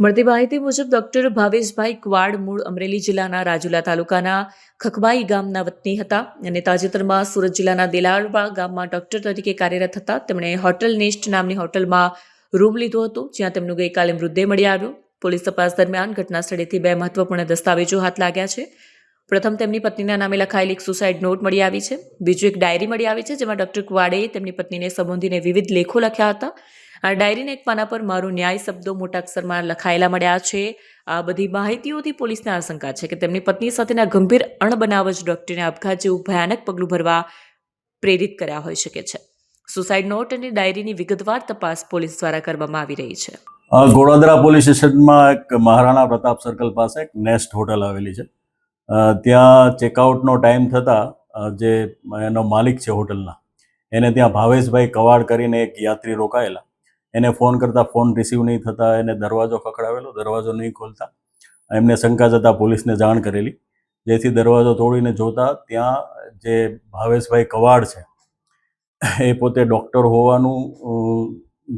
મળતી માહિતી મુજબ ડોક્ટર ભાવેશભાઈ ક્વાડ મૂળ અમરેલી જિલ્લાના રાજુલા તાલુકાના ખખબાઈ ગામના વતની હતા અને તાજેતરમાં સુરત જિલ્લાના દેલાળવા ગામમાં ડોક્ટર તરીકે કાર્યરત હતા. તેમણે હોટલ નેસ્ટ નામની હોટલમાં રૂમ લીધો હતો, જ્યાં તેમનું ગઈકાલે મૃતદેહ મળી આવ્યો. પોલીસ તપાસ દરમિયાન ઘટના સ્થળેથી 2 મહત્વપૂર્ણ દસ્તાવેજો હાથ લાગ્યા છે. પ્રથમ, તેમની પત્નીના નામે લખાયેલી એક સુસાઇડ નોટ મળી આવી છે. બીજું, એક ડાયરી મળી આવી છે, જેમાં ડોક્ટર ક્વાડે તેમની પત્નીને સંબોધીને વિવિધ લેખો લખ્યા હતા. આ ડાયરીના એક પાના પર મારું ન્યાય શબ્દો મોટા અક્ષરમાં લખાયેલા મળ્યા છે. આ બધી માહિતીઓથી પોલીસને આશંકા છે કે તેમની પત્ની સાથેના ગંભીર અણબનાવ જ ડોક્ટરને આપઘાત જેવું ભયાનક પગલું ભરવા પ્રેરિત કર્યા હોઈ શકે છે. સુસાઇડ નોટ અને ડાયરીની વિગતવાર તપાસ પોલીસ દ્વારા કરવામાં આવી રહી છે. ગોળાદરા પોલીસ સ્ટેશનમાં એક મહારાણા પ્રતાપ સર્કલ પાસે એક નેસ્ટ હોટલ આવેલી છે. ત્યાં ચેકઆઉટનો ટાઈમ થતાં જે એનો માલિક છે હોટલના, એને ત્યાં ભાવેશભાઈ કવાડ કરીને એક યાત્રી રોકાયેલા. એને ફોન કરતાં ફોન રિસીવ નહીં થતાં એને દરવાજો ખખડાવેલો, દરવાજો નહીં ખોલતા એમને શંકા જતાં પોલીસને જાણ કરેલી, જેથી દરવાજો તોડીને જોતા ત્યાં જે ભાવેશભાઈ કવાડ છે એ પોતે ડૉક્ટર હોવાનું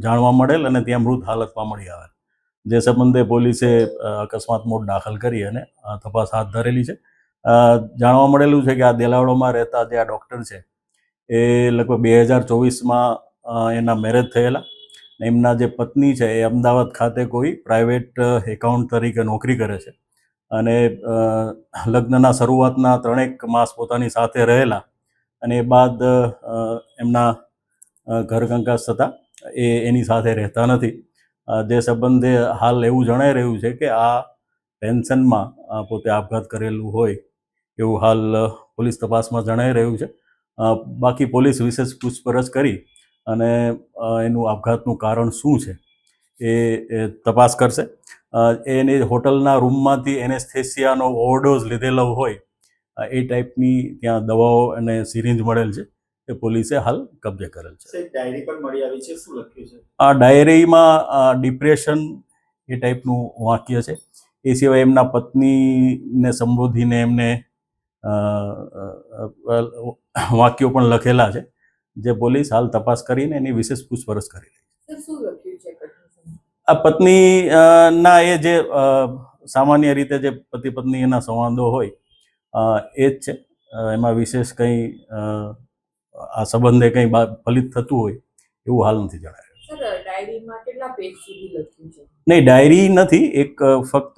જાણવા મળેલ અને ત્યાં મૃત હાલતમાં મળી આવેલ. જે સંબંધે પોલીસે અકસ્માત મોત દાખલ કરી અને તપાસ હાથ ધરેલી છે. જાણવા મળેલું છે કે આ દેલાવડોમાં રહેતા જે આ ડૉક્ટર છે એ લગભગ 2024માં એના મેરેજ થયેલા. એમના જે પત્ની છે એ અમદાવાદ ખાતે કોઈ પ્રાઇવેટ એકાઉન્ટ તરીકે નોકરી કરે છે અને લગ્નના શરૂઆતના 3 માસ પોતાની સાથે રહેલા અને એ બાદ એમના ઘર કંકાસ થતાં એની સાથે રહેતા નથી. જે સંબંધે હાલ એવું જણાઈ રહ્યું છે કે આ ટેન્શનમાં પોતે આપઘાત કરેલું હોય એવું હાલ પોલીસ તપાસમાં જણાઈ રહ્યું છે. બાકી પોલીસ વિશેષ પૂછપરછ કરી અને એનું આપઘાતનું કારણ શું છે એ તપાસ કરશે. એની હોટલના રૂમમાંથી એનેસ્થેસિયાનો ઓવરડોઝ લીધેલો હોય એ ટાઈપની ત્યાં દવાઓ અને સિરિંજ મળેલ છે. એ પોલીસે હાલ કબજે કરેલ છે. ડાયરી પણ મળી આવી છે, શું લખ્યું છે? આ ડાયરીમાં ડિપ્રેશન એ ટાઈપનું વાક્ય છે. એ સિવાય એમના પત્નીને સંબોધીને એમને વાક્યો પણ લખેલા છે, જે પોલીસ હાલ તપાસ કરીને એની વિશેષ પૂછપરછ કરી રહી છે. આ પત્ની ના એ જે સામાન્ય રીતે જે પતિ પત્ની એના સંવાદો હોય એ જ છે. એમાં વિશેષ કંઈ આ સંબંધે કંઈ ફલિત થતું હોય એવું હાલ નથી જણાવ્યું. નહીં, ડાયરી નથી, એક ફક્ત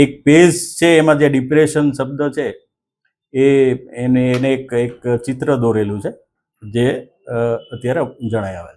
એક પેજ છે. એમાં જે ડિપ્રેશન શબ્દ છે એને એક ચિત્ર દોરેલું છે, જે અત્યારે જણાઈ આવેલ છે.